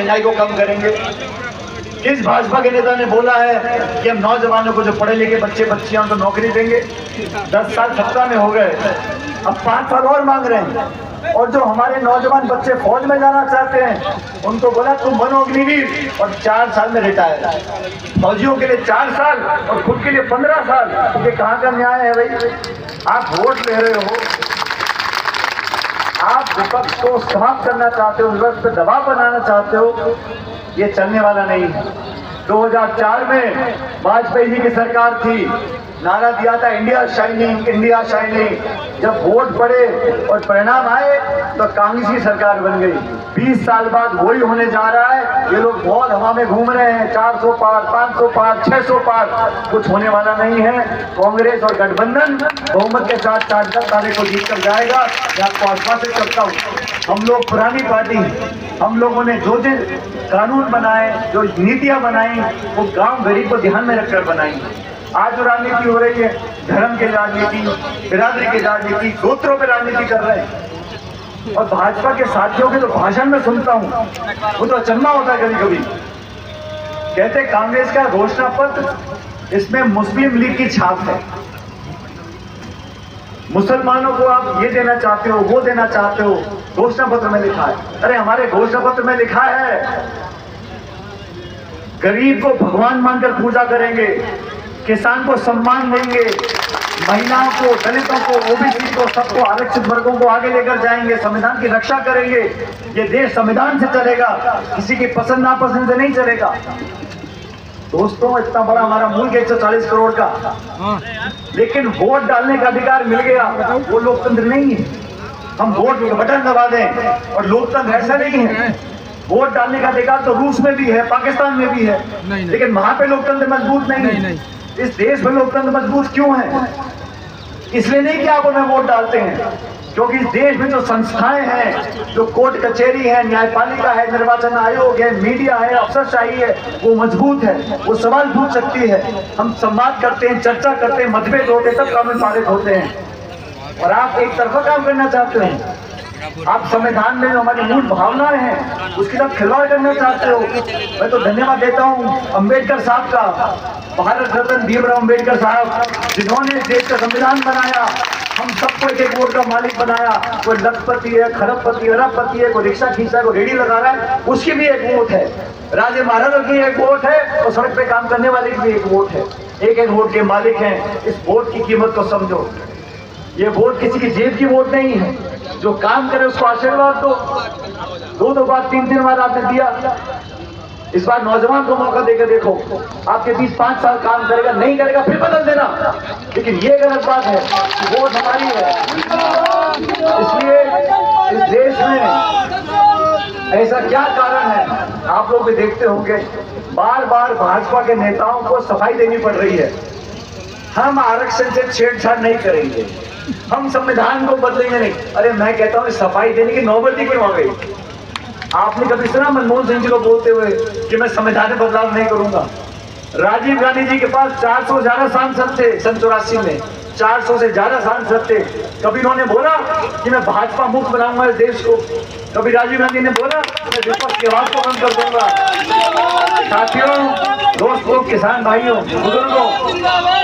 महंगाई को कम करेंगे? किस भाजपा के नेता ने बोला है कि हम नौजवानों को, जो पढ़े लिखे बच्चे बच्चियां, उनको नौकरी देंगे? 10 साल सत्ता में हो गए, अब 5 साल और मांग रहे हैं। और जो हमारे नौजवान बच्चे फौज में जाना चाहते हैं, उनको बोला तुम बनो अग्निवीर और 4 साल में रिटायर। फौजियों के लिए 4 साल और खुद के लिए 15 साल। ये कहाँ का न्याय है भाई? आप वोट ले रहे हो, आप विपक्ष को समाप्त करना चाहते हो, विपक्ष पर दबाव बनाना चाहते हो, ये चलने वाला नहीं है। 2004 में वाजपेयी जी की सरकार थी, नारा दिया था इंडिया शाइनिंग, इंडिया शाइनिंग। जब वोट पड़े और परिणाम आए तो कांग्रेस की सरकार बन गई। 20 साल बाद वही होने जा रहा है। ये लोग बहुत हवा में घूम रहे हैं, 400 पार, 500 पार, 600 पार, कुछ होने वाला नहीं है। कांग्रेस और गठबंधन बहुमत के साथ 4 तारीख को जीत कर जाएगा। मैं आपको आश्वासन करता हूँ। हम लोग पुरानी पार्टी, हम लोगों ने जो कानून बनाए, जो नीतियां बनाई, वो गांव गरीब को ध्यान में रखकर बनाई। आज जो राजनीति हो रही है, धर्म की राजनीति, बिरादरी की राजनीति, गोत्रों पर राजनीति कर रहे हैं। और भाजपा के साथियों के तो भाषण में सुनता हूं, वो तो अचंभा होता है कभी कभी। कहते कांग्रेस का घोषणा पत्र, इसमें मुस्लिम लीग की छाप है। मुसलमानों को आप ये देना चाहते हो, वो देना चाहते हो, घोषणा पत्र में लिखा है। अरे हमारे घोषणा पत्र में लिखा है गरीब को भगवान मानकर पूजा करेंगे, किसान को सम्मान देंगे, महिलाओं को, दलितों को, ओबीसी को, सबको, आरक्षित वर्गों को आगे लेकर जाएंगे, संविधान की रक्षा करेंगे। ये देश संविधान से चलेगा, किसी की पसंद नापसंद से नहीं चलेगा। दोस्तों, इतना बड़ा हमारा मुल्क 140 करोड़ का, लेकिन वोट डालने का अधिकार मिल गया, वो लोकतंत्र नहीं है। हम वोट बटन दबा दें और लोकतंत्र ऐसा नहीं है। वोट डालने का अधिकार तो रूस में भी है, पाकिस्तान में भी है, लेकिन वहां पे लोकतंत्र मजबूत नहीं है। इस देश में लोकतंत्र मजबूत क्यों है? इसलिए नहीं कि आप उन्हें वोट डालते हैं, क्योंकि इस देश में जो संस्थाएं हैं, जो कोर्ट कचहरी है, न्यायपालिका है, निर्वाचन आयोग है, मीडिया है, अफसरशाही है, वो मजबूत है, वो सवाल पूछ सकती है। हम संवाद करते हैं, चर्चा करते हैं, मतभेद होते हैं, सब कानून पारित होते हैं। और आप एक तरफा काम करना चाहते हैं। आप संविधान में जो हमारी मूल भावनाएं हैं, उसके साथ खिलवाड़ करना चाहते हो। मैं तो धन्यवाद देता हूं अंबेडकर साहब का, भारत रत्न भीमराव अंबेडकर साहब, जिन्होंने देश का संविधान बनाया, हम सबको एक वोट का मालिक बनाया। कोई लखपति है, खरबपति, अरबपति है, कोई रिक्शा खींचा, कोई रेडी लगा रहा है, उसकी भी एक वोट है। राजे महाराजा की एक वोट है, और सड़क पे काम करने वाले की भी एक वोट है। एक वोट के मालिक हैं। इस वोट की कीमत को समझो। ये वोट किसी की जेब की वोट नहीं है। जो काम करे उसको आशीर्वाद दो। 2 बार 3 बार आपने दिया। इस बार नौजवान को मौका देकर देखो, आपके 20-5 साल काम करेगा, नहीं करेगा फिर बदल देना। लेकिन ये गलत बात है कि वोट हमारी है। इसलिए इस देश में ऐसा क्या कारण है, आप लोग भी देखते होंगे, बार बार भाजपा के नेताओं को सफाई देनी पड़ रही है। हम आरक्षण से छेड़छाड़ नहीं करेंगे, हम संविधान को बदलेंगे नहीं। अरे मैं कहता हूँ सफाई देने की नौबत ही क्यों आ गई? आपने कभी सुना मनमोहन सिंह जी को बोलते हुए कि मैं संविधान में बदलाव नहीं करूंगा? राजीव गांधी जी के पास 400 से ज्यादा सांसद थे सन 84 में, 400 से ज्यादा सांसद थे। कभी उन्होंने बोला कि मैं भाजपा मुक्त बनाऊंगा इस देश को? कभी राजीव गांधी ने बोला मैं विपक्ष की आवाज को बंद कर दूंगा? साथियों, दोस्तों, किसान भाइयों, बुजुर्गों,